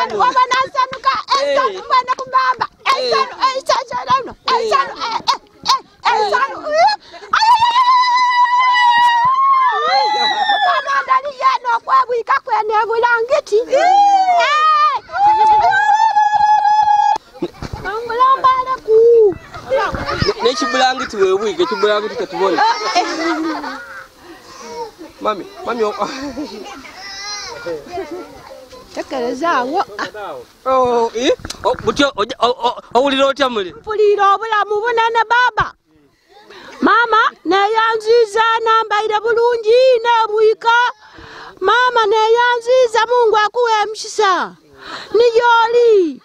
ensano wabana nsanuka ensano mwana kumbamba ensano ensano ensano ensano Kamandali yano kwabwika kwene bulangiti Angulambala ku Nechi bulangiti wewe kibulangiti katubona Mami Tekerezango butyo owulira otya muli mpulira obulamu bunene baba Mama neyanziza nambaire bulungi nebwika Mama neyanziza Mungu akuwe emshisa niyoli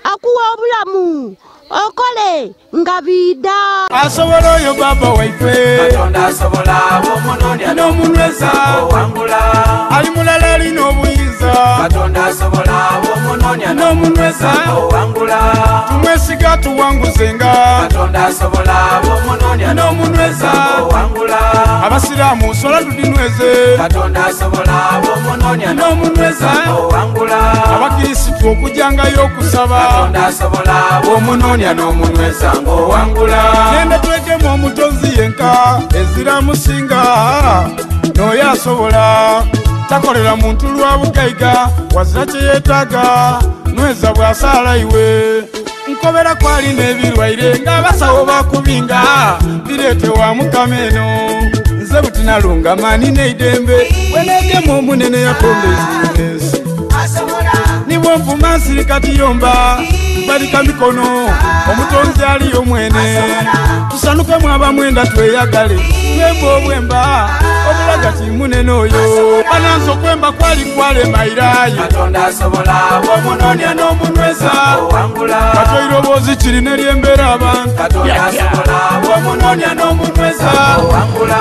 akuwa obulamu okole ngabida asobola oyo baba waife Katonda asobola omunondia n'omunweza owangula ali mulala alina obuyinza Katonda asobola omunondia n'omunweza owangula tumwesiga tuwanguzenga Katonda asobola omunondia n'omunweza owangula abasiraamu sola tudinweze Katonda asobola omunondia n'omunweza owangula abakirisitu okujangayo okusaba Katonda asobola omunondia n'omunweza ng'owangula genda twegemu omutonzi yenka ezira musinga n'oyo asobola takolera muntu lwa bugaiga wazira kye yeetaaga nweza bw'asaala iwe nkobera kwali n'ebirwaire ng'abasawo bakubinga bireete wa mukama eno nze butinalunga maani n'eidembe weneegemu omunene yakomba ezinesi nibwo nvuma nsirikati yomba mbalika mikono omutonzi aliyo mwene tusanukemu abamwenda tweyagale twemba obwemba obulaga timunene oyo bananza okwemba kwali kwalemairayi Katonda asobola omunonya n'omunweza owangula katoiroboozi kirina eryembeera abantu Katonda asobola omunonya n'omunweza owangula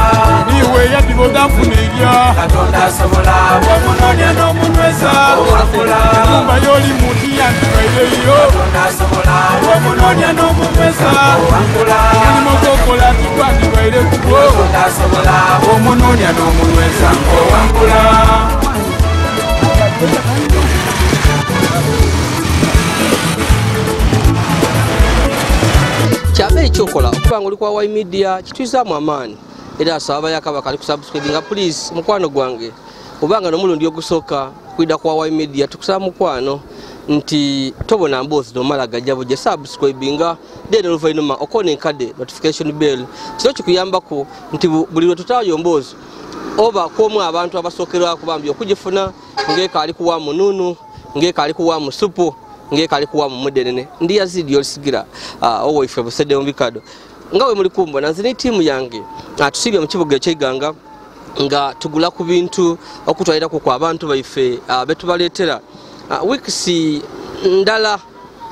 niwe yadiboga nfuna erya Katonda asobola omunonya n'omunweza owangula nyumba y'oli muntu yandibaireyo Katonda asobola omunonya n'omunweza owangula mulimo gwokola tigwandibaire kugwo Katonda asobola omunonya n'omunweza owangula Kyaba ekyokola okubanga oli kwa media kituyizaamu amaani era asaba yakabaka ali kusubscribinga please mukwano gwange obanga n'omulundi ogusooka kwida kwa media tukusaba mukwano nti tobona mboozi nomala gajja buje subscribinga deno luvainuma okone nkade notification bell kino kikuyambako nti buli lwe tutaayo mboozi oba kwomwe abantu abasookerwako kubambi okugifuna ngeka ali kuwa mununu ngeka ali kuwa musupu ngeka ali kuwa mumudenene ndi Yazid Yolisigira owaife busede ombikado ngawe muri kumba nanze ne timu yange tusibye mu kibuga eky'Iganga nga tugula ku bintu okutwalira ku kwa abantu baife betubaletera wikisi ndala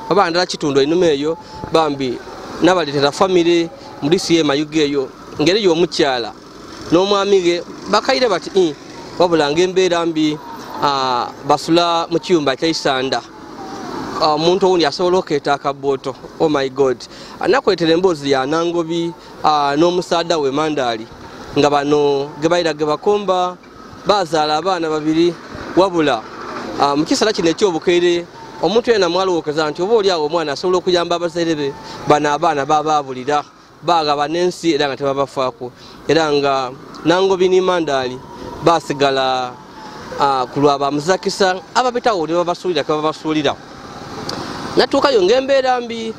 abandala kitundu inume eyo bambi nabaletera family muri siye mayuge eyo ngere yo mukyala n'omwamige bakaire bati wabulanga embeera mbi basula mu kiyumba ky'Isanda omuntu owundi asobola oketa akaboto oh my god anakwetera emboozi ya nangobi n'omusaada we Mandali nga bano gebaira gebakomba bazaala abaana babiri wabula mu kisala kino ekyobukeere omuntu yena mwalowooza nti oba oli awo omwana asobola okuyamba abazaire be bano abaana babaabulira bagaba n'ensi era nga tebabafaako era nga nangobi ni Mandali basigala ku lwa bamuzakisa ababitawo ne babasuulira kebabasuulira natuukayo ng'embeera mbi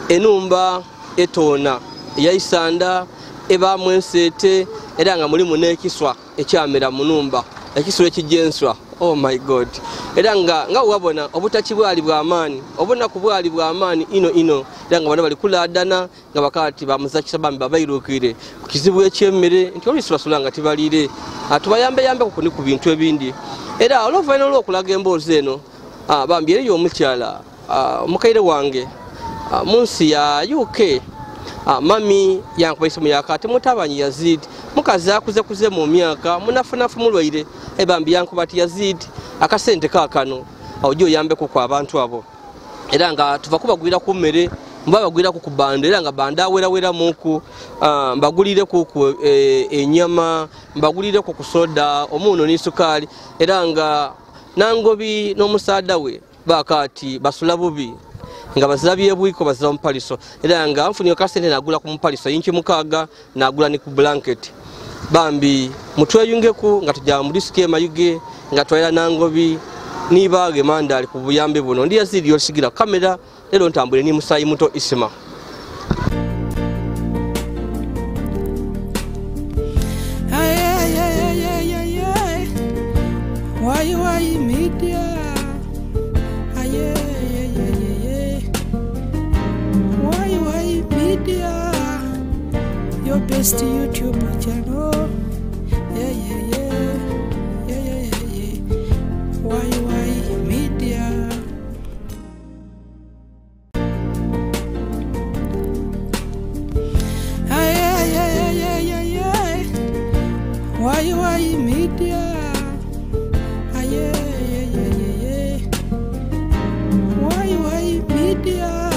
enumba etoona ey'Isanda ebaamu enseete era nga mulimu n'ekiswa ekyamera mu numba ekiswa ekijenswa oh my god era nga wabona obutaki bwali bw'amaani obunaku bwali bw'amaani ino era nga bano bali kulaadana nga bakati bamuzakisa bambi babairuukire ku kizibu eky'emmere nti oluusi basula nga tibaliire tubayambeyambe ku bintu ebindi era olw'oluvannyuma olw'okulaga emboozi eno bambi eriyo omukyala mukaire wange munsi ya UK mami yankuba isimu yakati mutabanyi Yazid mukazi akuze mu myaka munafunafu mulwaire ebambi yankuba ati Yazid akasente kakano awujjo yambe ku abantu abo era nga tuva kubagwira ku mmere mbabagwira ku bando era nga banda wera muku mbagulire ku enyama mbagulire ku soda omuno ni sukali era nga nangobi n'omusaada we bakati basula bubi nga bazira byebwiko bazira mupaliso era nga nfunye kasente nagula ku mupaliso inchi mukaga nagula ni ku blanket bambi mutweyungeku nga tujja mu district Mayuge nga twayira nangobi nibage mandali ku buyambi buno ndi Yazid Yolisigira kamera lero ntambule ni musayi muto isima. Why media? Why media? Your best YouTube channel. Yeah. Why media? Why media? Why media?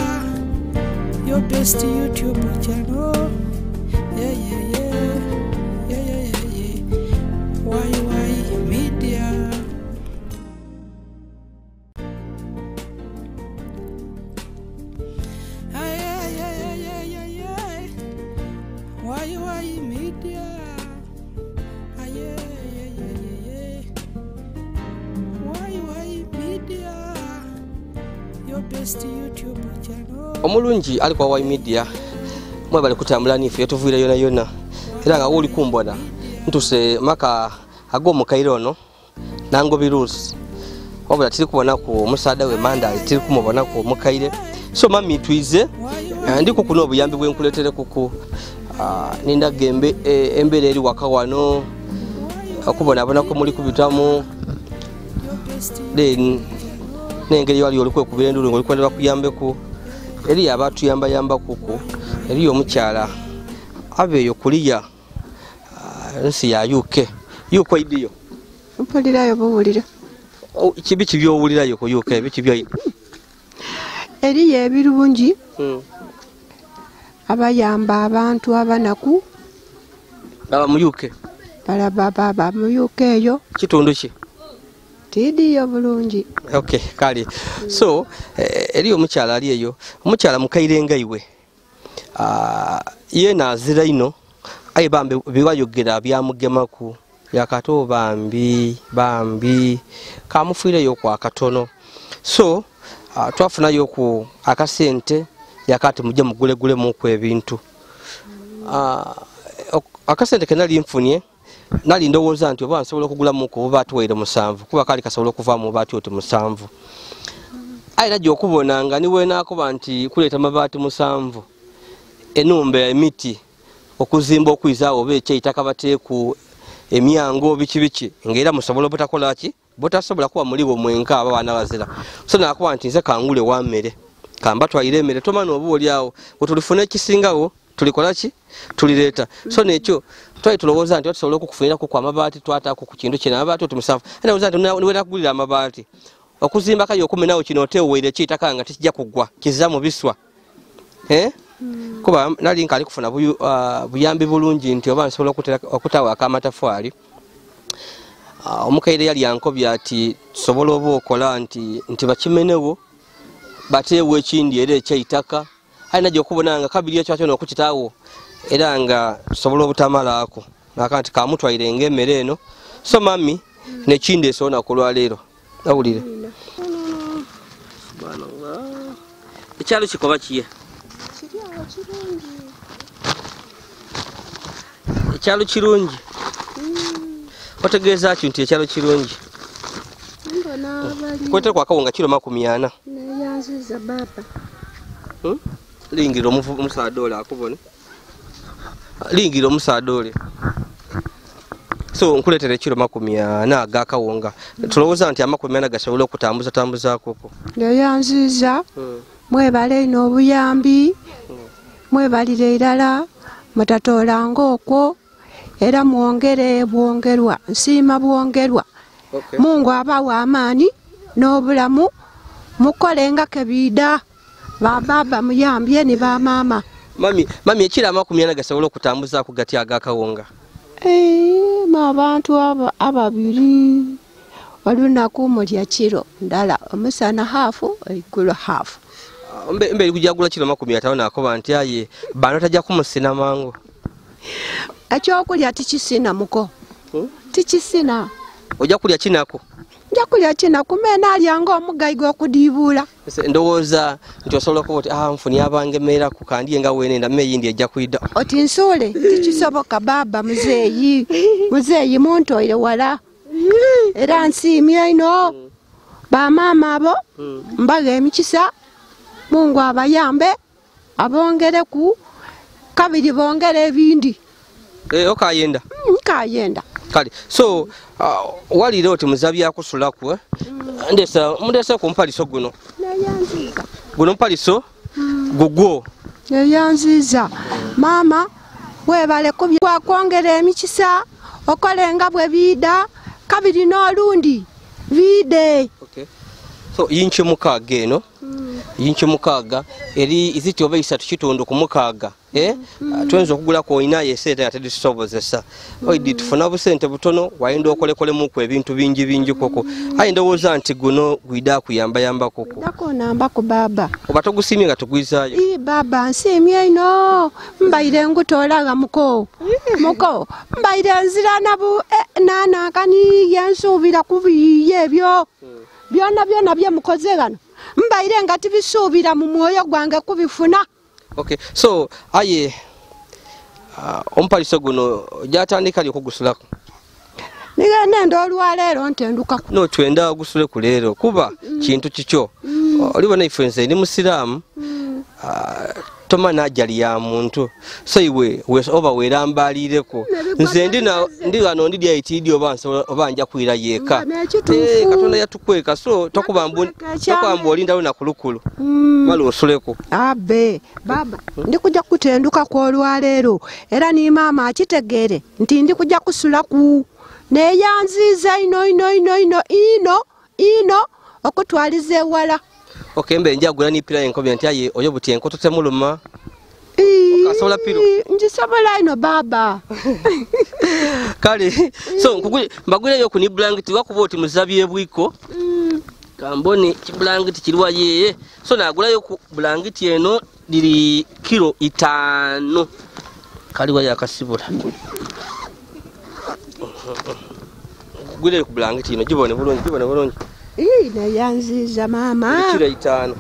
Your best YouTube channel. Yeah. Why media? Why media? Your best YouTube channel. Omulungi ali kwa media mwe bali kutambula nifu yetuvira yona era nga uli kumbona ntuse maka agomo kairono nango birusi obula tiri kubona ku musada we manda tiri kumubona ku mukaire so mami twize ndiko kuno obuyambi bwenkuletere kuku ninda gembe embere eri wakawano akubona abona ko muri kubitamu then nengeri wali oli kwekubira ndulu ngoli kwendera kuyambe ku eri abatu yamba kuku eri omukyala abeyo kuliya nsi ya UK yuko idiyo mpulirayo buwulira kibi kibyowulirayo ku UK biki byo eriyo ebirungi abayamba abantu abanaku baba mu UK baba mu UK eyo kitundu ki tidiyo bulungi okay kali so eriyo omukyala ali eyo omukyala mukairenga iwe ye nazira ino aye bambe biwayogera byamugemaku yakato bambi kamufireyo kwa katono so twafunayo ku akasente yakati muje mugule muko ebintu akasente kenali mfunye nali ndowooza nti oba nsobola okugula muko oba atwere 7 kuba kali kasobola okuva mu baati oti 7 aye najja okubona nga niwe nakuba nti kuleeta mabaati 7 enumba emiti okuzimba okuyizaawo oba ekyeitaka bateeku emyango biki ngera musobola obutakola ki botasobola kuba muliwo mwenka aba baana bazira so nakuba nti nze kangule wa mmere kamba twayire emmere tomana oba oliawo wetulifuna ekisingawo tulikola ki tulireeta so nekyo twali tulowooza nti tusobola okukufunirako ku amabaati twataako ku kintu kino amabaati oti 7 nawooza nti niwe nakugulira amabaati okuzimba kayo okumenawo kino oteeweire ekyeitaka nga tekijja kugwa kiza mu biswa kuba nali nkali kufuna buyambi bulungi nti oba nsobola okutawa akamatafaali omukaire yali yankobya ati tusobola oba okola nti bakimenewo bateewo ekindi era ekyeitaka alina gyokubona nga kabiri ekyo kyona okukitaawo era nga tusobola obutamalaako naka nti kamutwaire ng'emmere eno so mami nekindi esoona kulwaleero awulire ekyalo kikoba kiye ekyalo kirungi otegeeza ki nti ekyalo kirungi kwete kwakawunga kiro 40 neyanziza baba lingira omusaadole akubone lingira omusaadole so nkuleetera ekiro 40 agakawunga tulowooza nti 40 gasobola okutambuza koko neyanziza mwebale ino obuyambi mwebalire irala mutatolanga okwo era mwongere bwongerwa nsiima bwongerwa Mungu abawa amaani n'obulamu mukolenga kebiida bababa muyambye ni bamama mami ekira 40 gasobola okutambuza ku gati agakawunga abantu ababiri olunaku mulya kiro ndala omusana hafu eigulu hafu mbe kujagula kilo 500 nakoba nti aye bano tajja kumusina mangu ekyokulya tikisina muko tikisina ojja kulya kinako nja kulya kinaku mena alyanga omugaiga okudiibula ndowooza nti osobola okuba oti nfuni abangemera ku kandi nga wenenda meyindi ejja kwida oti nsuule tikisoboka baba muzeeyi muntoire wala era nsiimye ino bamaama abo mbaga emikisa Mungu abayambe abongereku kabiri bongere ebindi okayenda kayenda kale so walire oti muzabi yakusulaku mundesa ku mpaliso guno mpaliso gugwo yayanziza mama webale kubya kwongera emikisa okolenga bwe bida kabiri n'olundi vide so yinche mukaaga eno yinche mukaaga eri iziti oba 3 ku mukaaga twenza okugula ko ina yeseta yatedisobozesa oidi tufuna busente butono wayenda okolekole muku ebintu bingi koko ayi ndowooza nti guno gwida kuyamba koko ndako namba ku baba oba togusimye nga tugwizayo baba nsimye ino mbaire ngutolaga muko mbaire nzira nabu nana kani yansubira kubiye ebyo byona bye mukoze gano mbaire nga tibisuubira mu mwoyo gwange kubifuna okay so aye ompaliso guno jatandika lyo kugusulako nigenda ndolwalero ntenduka no twenda ogusule ku leero kuba kintu kikyo olibona ifense ni musiramu toma najali ya muntu so iwe oba werambalireko nze ndi wano ndi IT oba nja kuira yeka katonda yatukweka so tokubambu olindawo na kulukulu malo osuleko abe baba ndi kujja kutenduka ko olwalero era ni mama akitegere nti ndi kujja kusulaku neyanziza ino okutwalize wala okay mbe njagula ni pira enkobe nti aye oyo buti enkoto temuluma okasobola piro njisobola ino baba kale so mbagwire yo kuni blanket wakuba oti muzabye bwiko kamboni kiblanket kirwa yeye so nagula yo ku blanket eno liri kilo 5 kaliwa yakasibula gwire ku blanket ino jibone bulungi nayanziza mama kilo 5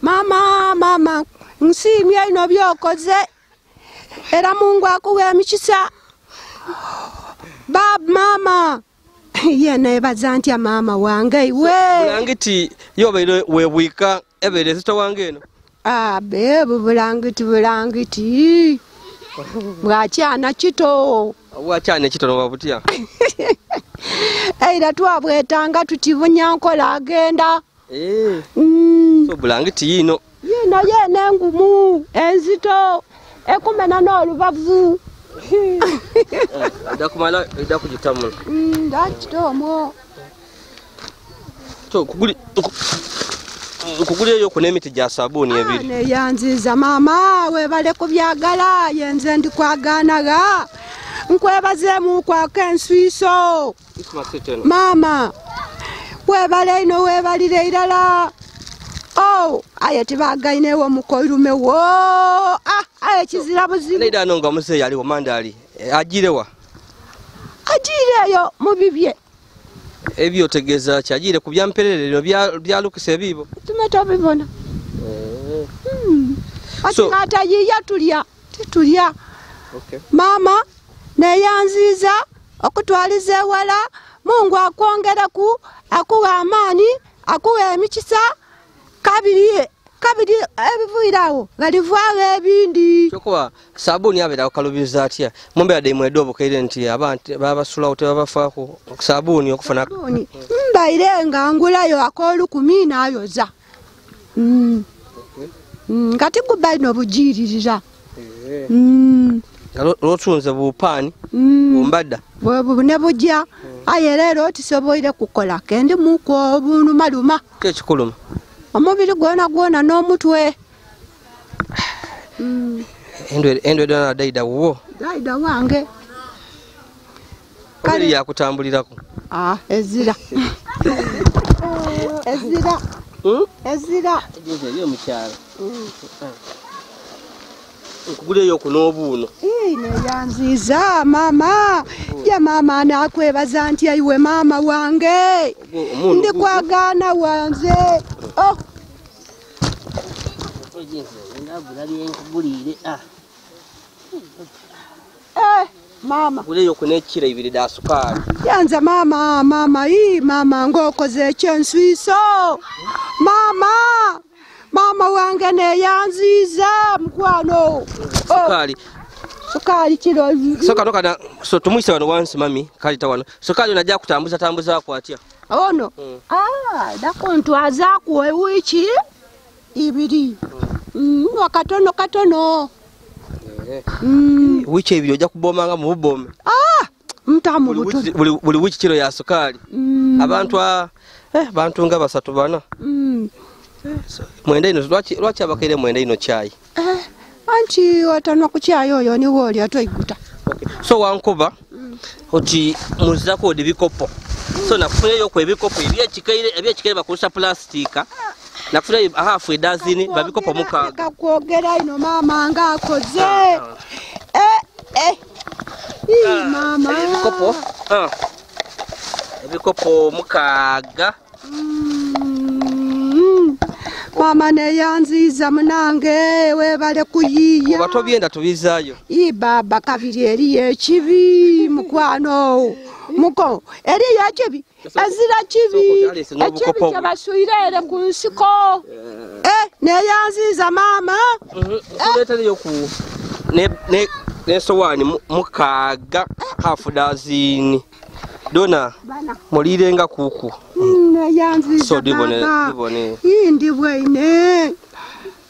mama nsimye ino byokoze era Mungu akuwe emikisa mama yene bazantya mama wange iwe bulangiti yobeire webwika ebere zito wange eno bebu bulangiti bwakyana kito no babutya era twabwetanga tutibunya nkola agenda so bulangiti yino yene ngumu enzito ekumena n'olubavu dakumala kujitamu ndakitomo so kuguliyo ku nemiti gya sabuni ebiri neyanziza mama webale kubyagala yenze ndi kwaganaga nkwebazeemu kwaka enswiso mama webale ino webalire irala aye tibagainewo mukoirume wo aye kizira buzibu neida nonga muzeyi aliwo mandali agirewa agireyo mubibye ebyo tegeza kyagire ku byampererero byalukisa ebibo tumeto bibona so ata yiya tulya okay mama neyanziza okutwalize wala Mungu akwongeraku akuwa amani akuwa emikisa kabiri ebivuirawo galivwawo ebindi chokuba sabuni abera okalubiza atya mumbe ade mwedobo kaire nti abantu babasula ote babafaako sabuni okufuna mbaire nga ngulayo akolu 10 nayoza ngati kubaino bujiririra lotunze bupani bumbadda bwe bujja aye lero tisoboire kukola kendi muko bunu maluma kekikuluma omubiri gwona n'omutwe endwe dona daida wo daida wange kali yakutambulirako ezira. Ezira. Ezira. Yo mukyala. Okuguleyo kunobuno. Neyanziza mama. Ya mama nakwebaza nti ayiwe mama wange. Ndi kwagana wanze. Oh. Mama. Guleyo kunekira ibiri da sukari. Yanza mama mama ngokoze ekyensuiso. Mama wange neyanziza mukwano. Sukari. Sukari kilo. Sukari kana so tumwise wano wansi mami kali tawano. Sukari unajja kutambuza kwa atia. Ono. Dakontwaza kuwe wiki ibiri. Wakatono. Wiki ibiri ojja kubomanga mu bubome. Mtamu buto. Buli wiki kilo ya sukari. Abantu bantu nga basatu bana. Mwenda ino lwaki abakaire mwenda ino chai. Anti watanwa ku chai oyo ni woli atoiguta. Okay. So wankuba oti muzako dibikopo. So nakufuneyo ku ebikopo ebyekikaire bakusa plastika. Nakufuneyo hafu edazini babikopo mukaga. Kwogera ino mama ngakoze. Mama. Ebikopo mukaga. Mama neyanziza munange webale kuyiya. Obato byenda tubizayo. Baba kabiri eri ekibi mukwano. Muko eri ekibi. Azira kibi. Ekibi kyabasuirere ku nsiko. Neyanziza mama. Kuletaliyo ku ne sowani mukaga hafu dazini. Dona mulirenga kuku. Neyanziza. So dibone. Ndibwene.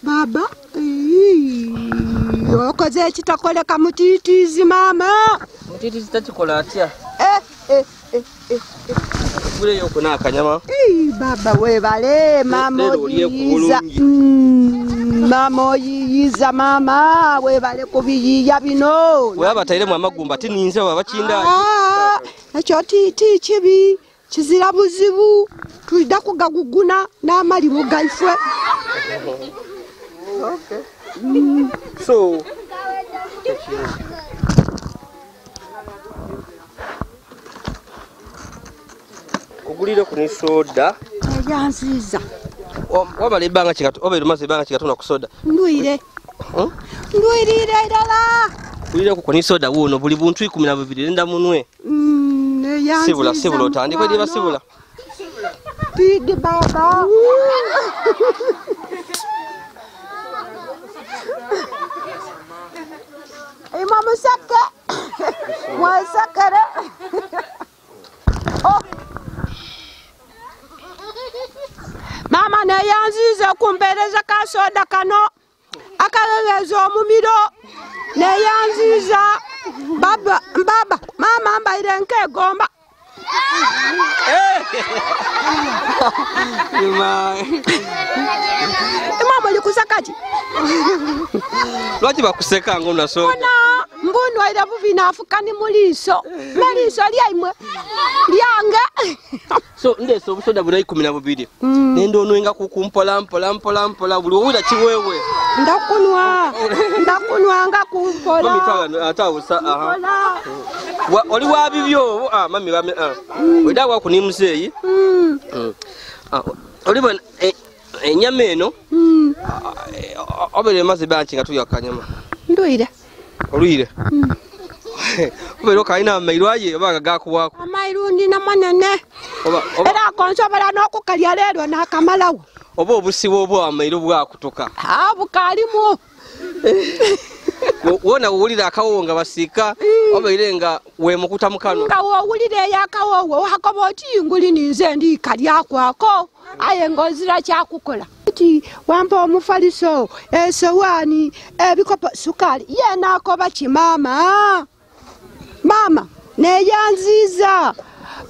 Baba. Okoze ekitakoleka mutitizi mama. Mutitizi takikola atya. Kuleyo kuna akanyama. Baba webale mama oyiza. Mama oyiza mama webale kubiyiya bino. Weba tairemu amagumba tininze babakinda. Ekyo titi kibi kizira buzibu tuida kugaguguna n'amalimu gaifwe. Okay. So kugulire kuni soda yanziza wabale banga kigatu oberumaze banga kigatu na kusoda ndwire ndwirire idala kulire kuni soda wono buli buntu 12 nda munwe yanziza sibula otandikwe diba sibula Pidi baba. Mama saka. Mwasakara. Oh. Mama neyanziza kumpereza kasoda kano. Akalelezo omumiro. Neyanziza baba mama mbaire nke gomba. Mama likusakati. Lwaki bakuseka ngo naso. Mbunu waira buvina afukani muliso. Maliso lyaimwe. Lyanga. So ndeso obusoda bula 12. Nendo onwenga kukumpola mpola buli owira kiwewe. Ndakunwa nga kumpola. Mami tala atawusa aha. Oli wabibyo mami bame wedawa kuni muzeyi. Oli bana enyama eno obere maze banchi ngatu yakanyama. Ndoira. Olwire. Obero kaina amairwaye obaga gakuwako. Amairundi na manene. Era konsobera nokukalya lero nakamalawo. Oba obusibo obwo amairu bwakutoka. Bukalimu. Wona uwulira akawonga basika obairenga we mukuta mukano. Nga uwulire yakawowo hakoboti nguli ninze ndi kalya kwako. Aye ngozira kyakukola. Wampa omufaliso esowani ebikopo sukali yena akoba kimama. Mama neyanziza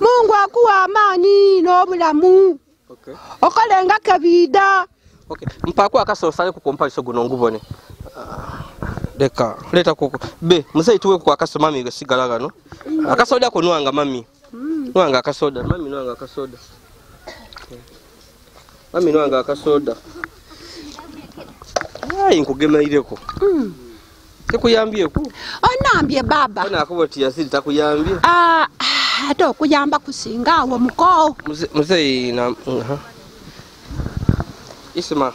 Mungu akuwa amani n'obulamu. Okay. Okolenga kabida. Okay. Mpako akasosale ku kompaliso guno ngubone. Deka leta kuko be muzeyi tuwe ku akaso mami gasigala gano. Akasoda ko nwanga mami. Nwanga akasoda, mami nwanga akasoda. Mami nwanga akasoda. Ai nkugemeireko. Tekuyambyeku. Onambye baba. Ona akuboti Yazid takuyambye. Ate okuyamba kusinga awo muko. Mzee na Isma.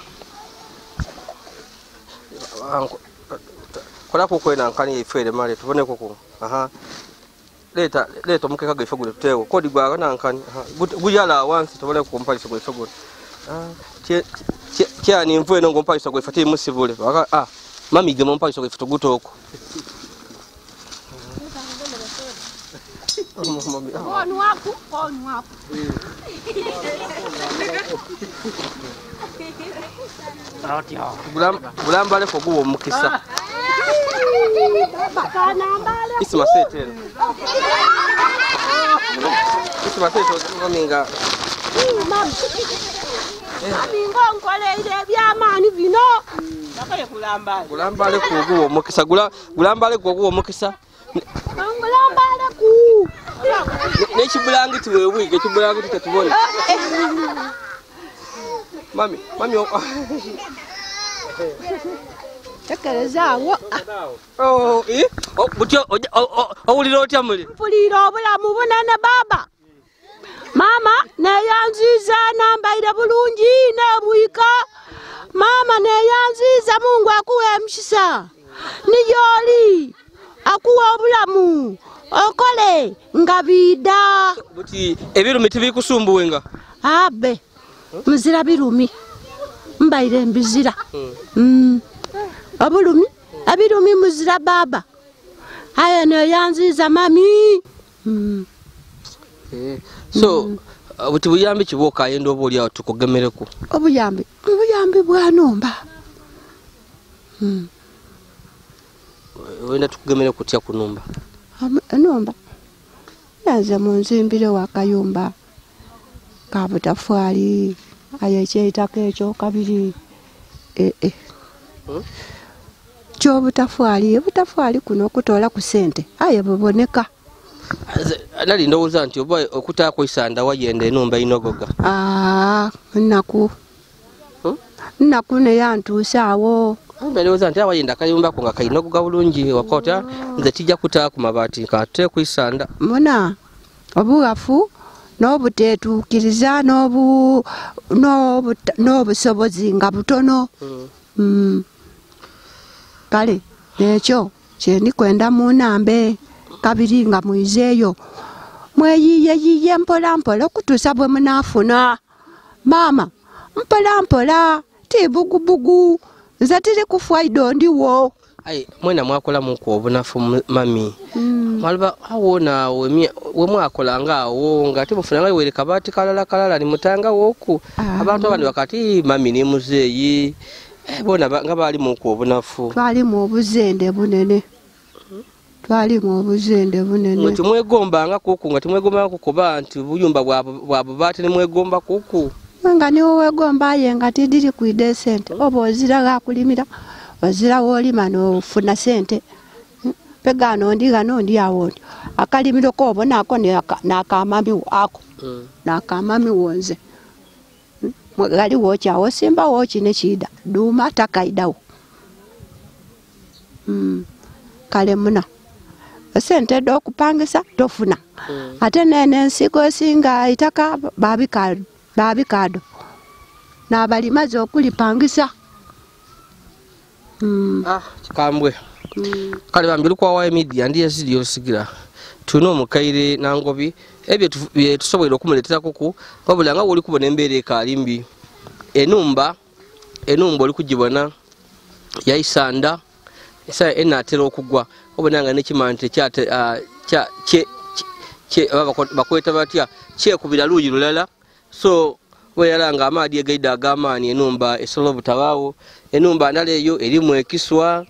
Kola kukwena nkani ifere mali tubone kuku. Leta mukeka gifugule tutewo. Kodi gwa nankani. Guyala once tubone kumpalisa gwifugule. Kyani mvwe no ngompalisa gwifati musivule. Mami ge mompalisa gwifuto gutoko. Onu waku. Bulambale ko guwo mukisa. Isma setero. Isma setero ngominga. Amingo nkoleire byamani bino. Nakole kulambale. Bulambale ko guwo mukisa bulambale ko guwo mukisa. Bulambale ku. Nekibulangi tiwewe kibulangi tetubone. Mami Tekerezawo. Butyo owulira otya muli? Mpulira obulamu bunene baba. Mama neyanziza nambaire bulungi nebwika. Mama neyanziza Mungu akuwe emkisa. Niyoli akuwa obulamu. Okole nga bida. Buti ebirumi tibikusumbuwenga. Abe. Muzira birumi. Mbaire mbizira. Abulumi, abirumi muzira baba. Aya neyanziza mami. So buti buyambi kiboka yendo obuli awo tukugemereko. Obuyambi bwanomba. Wenda tukugemere kutya kunumba. Nomba. Naze munzimbire wakayumba. Kabutafwali ayekyeitako ekyo kabiri. Butafwali kuno okutola ku sente. Aye buboneka. Nali ndowooza nti oba okutaako isanda wayenda enumba inogoga. Nnaku neyantuusa awo. Ndowooza nti awayenda akayumba ko nga kainogoga bulungi wakota nze tijja kutaako mabaati nkate ku isanda. Muna obuwafu n'obuteetuukiriza n'obusobozi nga butono. Kale nekyo kyendikwenda munambe kabiri nga muizeeyo mweyiye mpola okutuusa bwe munaafuna. Mama mpola tibugubugu nze tiri kufwaido ndiwo. Mwena mwakola muku obunafu mami. Malaba awona we mwakolanga awo nga tibufunanga were kabati kalala ni mutanga woku. Abantu abandi wakati mami ni muzeeyi. Bona nga bali muku obunafu. Twali mu obuzende bunene. Muti mwegombanga kuku nga timwegombanga kukuba nti buyumba bwabubati ni mwegomba kuku. Nga niwo wegomba ye nga tidiri kwide sente. Oba oziraga kulimira. Wazira wolima nofuna sente. Pegano ndi awo. Akalimiro ko bonako nakamami ako. Nakamami wonze. Mwagali wocha osimba wochi nechida. Duma takaidawo. Kale muna. Sente do kupangisa tofuna. Ate nene nsiko singa itaka babikado. Na balimaze okulipangisa. Kikambwe. Kale bambiru kwa wa media ndi Yazid Yolisigira. Tuno mukaire nangobi ebyo tusobola okumuletera kuku wabulanga oli kubona embere ekalimbi. Enumba oli kujibona yaisanda esa enatera okugwa obonanga nekimante kyate bakweta batya kyekubira luyi lulala. So weyalanga amadi egaida agamani enumba esolo butawawo enumba ndaleyo erimu ekiswa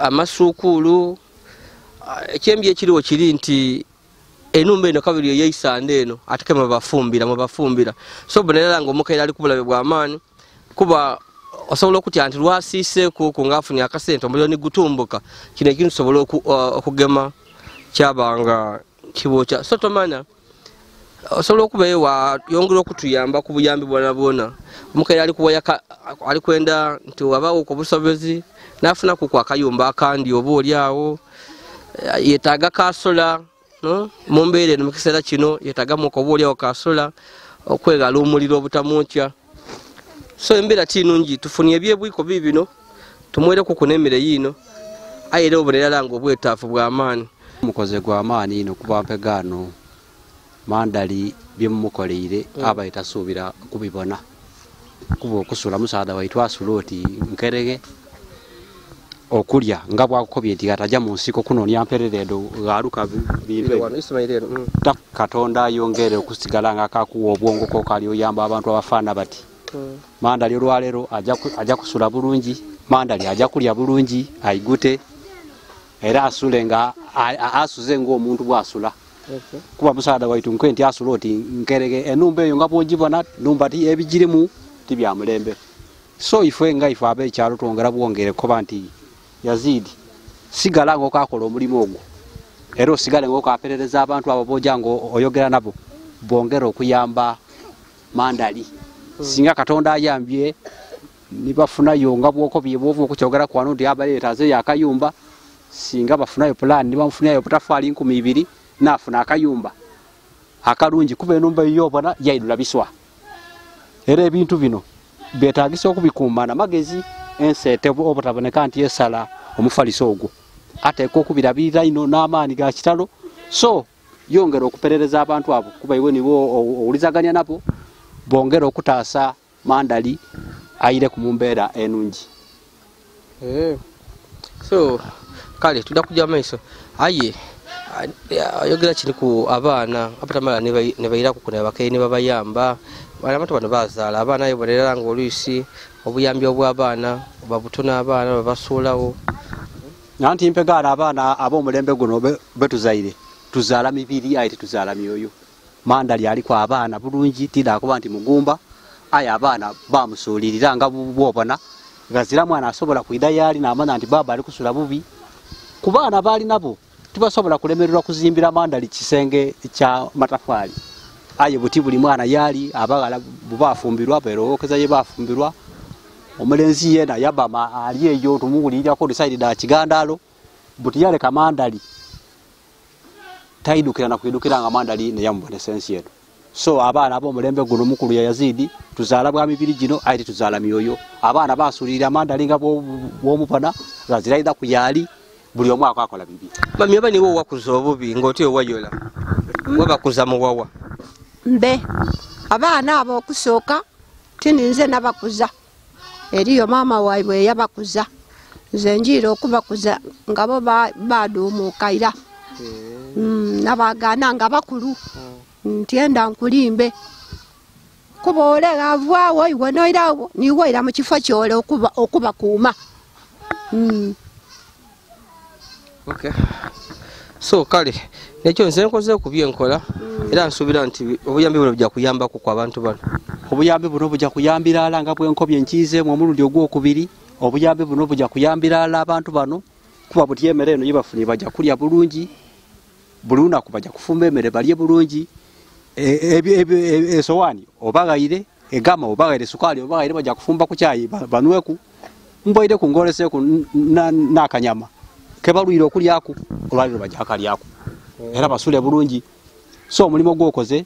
amasukulu ekyembi ekiriwo kiri nti enumba eno kabiri yeisande eno atake mabafumbira so bonelanga omukaira ali kubulabe bw'amaani kuba osobola okutya nti lwasiise ku ngafunya akasente omuliro ni gutumbuka kino ekintu sobola okugema kyabanga kibokya so tomanya osobola okubayo wa yongera okutuyamba ku buyambi bwona omukaire ali kwenda nti wabawo ku busobozi nafuna ku akayumba akandi oba oli awo yetaaga kasola no mumbeere no mukisera kino yetaaga mu oba oli awo kasola okwegala omuliro obutamukya so embeera tinungi tufunye ebyebwiko bibino tumwere ku kunemere yino ayere obulerala ngo obwetaafu bw'amaani mukoze gwa amaani ino kuba mpegano mandali byemumukoleire aba itasuubira kubibona kuba okusula musaada waitwa suloti nkerege okulya nga bwakukobye nti atajja mu nsiko kunonya mpereredo galuka Katonda yongere okusigala nga kakuwa obwongo ko kali oyamba abantu abafaana bati mandali olwalero ajja kusula bulungi mandali ajja kulya bulungi aigute era asule nga asuze ng'omuntu bwasula kuba musaada waitu nkwenti asuloti nkerege enumba eyo nga bwogibona numba ti ebigirimu tibya mulembe so ife nga ife abe kyalo twongera bwongere koba nti Yazid sigala ngo kakola omulimu ogwo era osigale ngo kaperereza abantu abo bojango oyogera nabo bongera okuyamba mandali singa Katonda ayambye nibafuna yonga bwoko byebovu okukyogera kwano ndi abaletaze yakayumba singa bafunayo plan nibamufunayo butafali 200 nafuna akayumba akalungi kuba enumba yobona yaidula biswa era ebintu bino betagisa okubikuumana magezi ensete obutaboneka nti esala omufaliso ogwo ate ko kubirabira ino n'amaani ga kitalo so yongera okuperereza abantu abo kuba iwe nibo owulizaganya nabo bongera okutaasa mandali ayire ku mumbeera enungi so kale tudakuja maiso aye ayogera kiri ku abaana abatamala ne bayira ku kuna bakaye ne babayamba bana bato bano bazaala abaana yebonerera ngo oluisi obuyambi obw'abaana babutona abaana babasuulawo nanti mpegana abaana ab'omulembe guno betuzaire tuzaala mibiri aite tuzaala myoyo mandali ali kwa abaana bulungi tida kuba nti mugumba aya abaana bamusuulirira nga bwobona gazira mwana asobola kuida yali n'amanya nti baba ali kusula bubi ku baana baali nabo tubasobola kulemererwa kuzimbira mandali kisenge kya matafali aye buti buli mwana yali abagala bubafumbirwa berokeza ye bafumbirwa omulenzi yena yabama ali eyo tumuwulirira ko decide da kigandalo buti yale kamandali taidukira na kuidukira nga mandali ne yamubone sense yetu so abaana abo mulembe guno mukulu ya Yazid tuzaala bwa mibiri gino aite tuzaala myoyo abaana basulira mandali nga bo mupana zaziraida kuyali buli omwaka akola bibi mami abani wo wakuza obubi ngoti owayola wabakuza muwawa mbe abaana abo okusoka tininze nabakuza eriyo mama waibwe yabakuza nze njira okubakuza ngabo badumukaira nabagana nga bakulu ntienda nkulimbe kuba olega avwawo iwe noirawo niwe ira mu kifo kyole okuba kuuma okay so kale nekyo nze nkoze okubyenkola era nsubira nti obuyambi buno bujja kuyamba ku abantu bano obuyambi buno bujja kuyambira ala nga bwenkobye nkize mu mulundi ogwokubiri obuyambi buno bujja kuyambira ala abantu bano kuba buti emere eno yibafuni bajja kulya bulungi buluna kubajja kufumba emere balye bulungi esowani obagayire egama obagayire sukali obagayire bajja kufumba ku chai banweku mboide ku ngoleseku nakanyama kebalwire okulyako olwaliro bajja akalyako era basule bulungi so mulimo gwokoze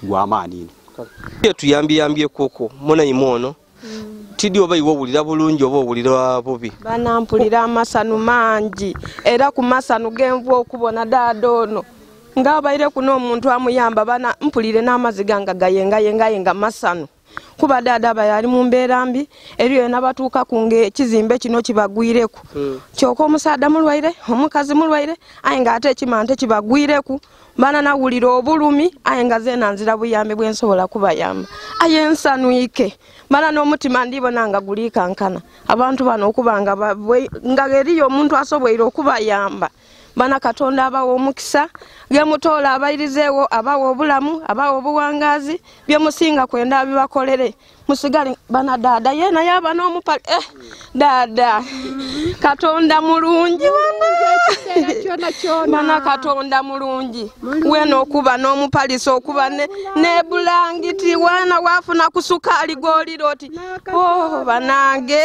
gwa amaani ino tuyambiyambye koko mona imono tidi oba iwo bulira bulungi oba bulira bubi banampulira amasanu mangi era ku masanu genvu okubona dadono nga bayire kuno omuntu amuyamba bana mpulire n'amaziga nga gayenga masanu kuba dada bayali mu mbeera mbi eriyo nabatuuka kunge kizimbe kino kibagwireku kyoko omusaada mulwaire omukazi mulwaire ayenga ate ekimante kibagwireku bana nawulira obulumi ayenga zena nzira buyambi bwensobola kubayamba ayensanuike bana n'omutima ndibona nga gulikankana abantu bano okubanga nga eriyo omuntu asobweire okubayamba bana Katonda abawo omukisa gemutola abayirizeewo abawo obulamu abawo obuwangazi byemusinga kwenda bibakolere musigale bana dada yena yaba n'omupale dada Katonda mulungi wana Mana Katonda mulungi. Weno okuba n'omupaliso okuba ne bulangiti wana wafuna ku sukali goliro oti. Oh banange.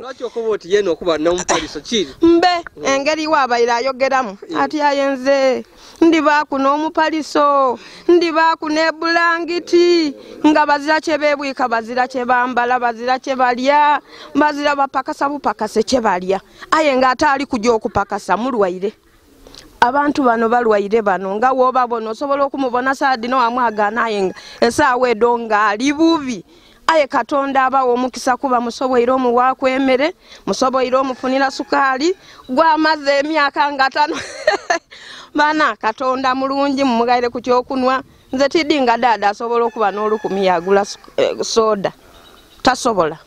Lwaki okuba oti yeno okuba n'omupaliso kiri? Mbe engeri wabayira ayogeramu ati ayenze ndiba kuno omupaliso ndiba kune bulangiti nga bazira chebebwika bazira chebambala bazira chebalya bazira bapakasa bupakase chebalya aye nga atali kujja okupakasa mulwaire abantu bano balwaire bano nga woba bono osobola okumubona saadino amwaga naye esaawe donga ali bubi aye Katonda abawo omukisa kuba musoboire omuwa kwemere musoboire omufunira sukali gwa maze emyaka nga 5 Bana Katonda mulungi mumugaire ku kyokunwa nze tidinga dada asobola okuba n'olukumi yagula soda tasobola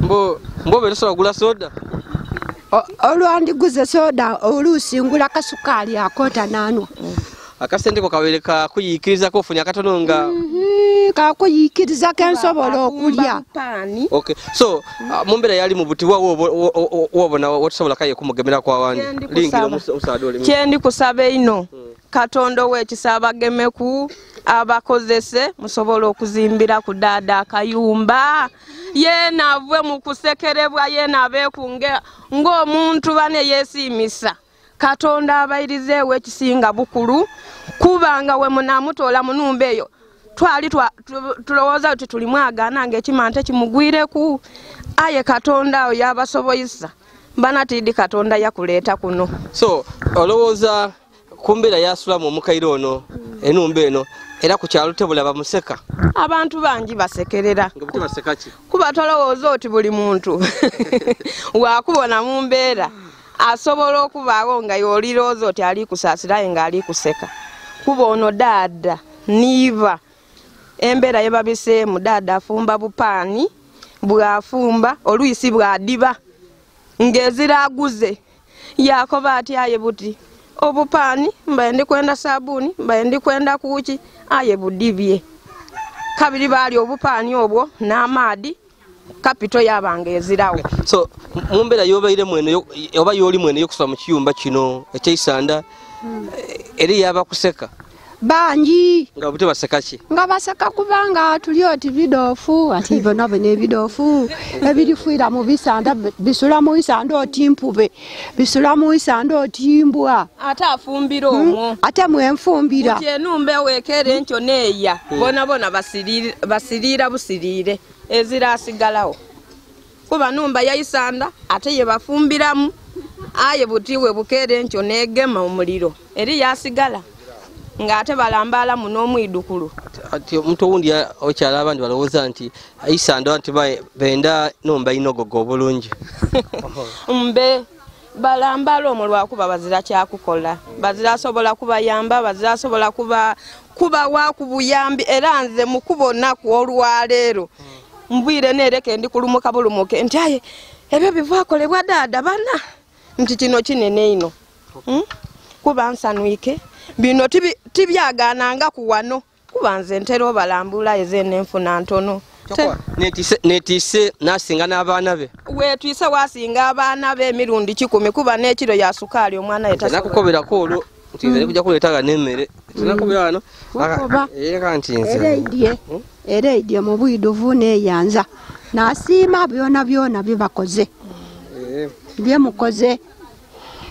mbo besobola kugula soda olwandiguze soda olusingula kasukali akota nanwa akasente ko kabeleka kuyikiriza ko funya katono nga kakuyikiriza kensobola okulya. Okay, so mumbera yali mu buti wobona watusobola kaye kumugemera kwa wandi lingira musadole kyendi kusabe ino Katondo wekisaba gemeku abakozese musobola okuzimbira ku dada akayumba yena avwe mu kusekerebwa yena abekunge ng'omuntu bane yesimisa Katonda abayirize wekisinga bukulu kubanga we munamutola munumba eyo twali tulowoza uti tulimwagana ng'ekimante kimugwireku aye Katonda oyo yabasoboyisa banatidi Katonda yakuleeta kuno. So olowooza kumbera yasula mu mukairo ono enumba eno era ku kyalo tebula bamuseka abantu bangi basekerera ngobuti baseka ki kuba tolowooza oti buli muntu wakubona mu mbeera asobola okubaawo nga yolirooza oti ali kusaasira nga ali kuseka kuba ono dada niiva embeera yebabiseemu dada afumba bupaani bwafumba oluyisi bwadiba ng'eziraguze yakoba ati aye buti obupaani mbaye ndi kwenda sabuni mbaye ndi kwenda kuki aye budibye kabiri bali obupaani obwo n'amaadi kapito yabanga ezirawo. So mumbera yobaire mwene oba yoli mwene yokusula mu kiyumba kino ekyisanda eri yaba kuseka banji nga bute baseka ki nga baseka kubanga tuli oti bidofu ati bona bene bidofu ebirifuira mu bisanda bisula mu isanda oti mpube bisula mu isanda oti mbwa ata afumbira omwo ate mwenfumbira kyenumbe wekere nkyo neya bona basirira busirire ezirasigalawo kuba numba ya isanda ate ye bafumbiramu aye butiwe bukere nkyo negema omuliro eri yasigala ngate balambala muno mwidukulu ati omuntu owundi okyala abandi balowooza nti isanda nti benda nomba inogogo obulungi mbe balambala omulwa kuba bazira kyakukola bazira sobola kubayamba bazira sobola kuba wakubuyambi era nze mukubona ku olwaleero mbwire nereke ndi kulumuka bulumuke nti aye ebyo bivakolebwa dada bana nti kino kinene ino kuba nsanwike bino tibyagananga kuwano kubanze ntero balambula ezene nfuna ntono netise nasinga n'abaana be wetwise wasinga abaana be emirundi 10 kuba n'ekiro ya sukali omwana yetasobola nakukoberako olwo nti kujja kuleetaga n'emmere tinakubira wano era nti nze ereidye mu bwiduvu neyanza nasiima byona byebakoze byemukoze.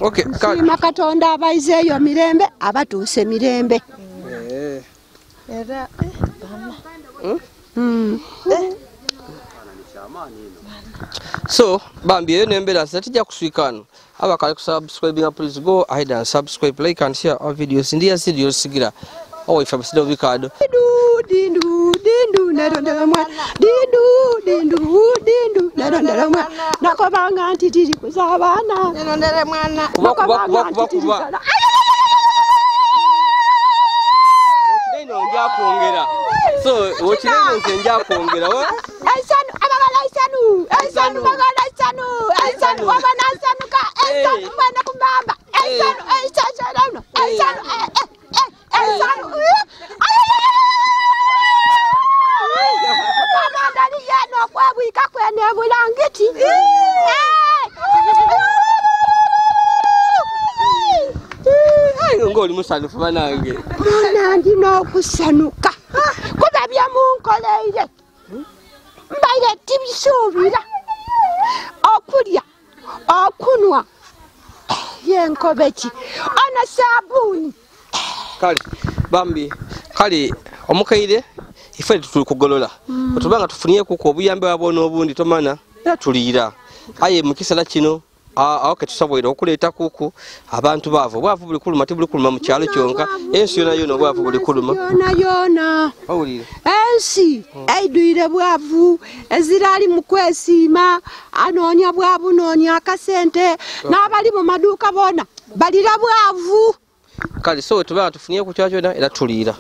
Okay, siima Katonda abayizeeyo mirembe abatuuse mirembe era so bambi eyo nembera satijja kuswikano abakale kusubscribe please go ahead and subscribe, like and share our videos. Ndi Yazid Yolisigira owa ifa bisida Abakade dindu narondera mwana dindu narondera mwana nakobanga nti tiri kuzabana narondera mwana kuba okideno nja kwongera so okideno nja kwongera aisanu abagala aisanu bagala aisanu wabana asanuka aisanu mwana kumbamba aisanu aisanu Mandali yano kwa bwika kwene bulangiti musanufu banange. Mwana ndina okusanuka kuba byamunkoleire mbaire tibisuubira okulya okunwa yenkobeki ana sabuni Kale bambi kale omukaire ife tuli kugolola otubanga tufunye kuko obuyambe wabona obundi tomana tulira aye mukisala kino awoke tusaboira okuleeta kuku abantu bavo bwavu buli kuluma tibuli kuluma mu kyalo kyonka ensi yona yona bwavu buli kuluma yona awulire ensi eidwire bwavu ezirali mu kwesiima anoonya bwavu noonya akasente n'abali mu maduuka bona balira bwavu kale so tubanga tufunye ku kyalo kyona era tulira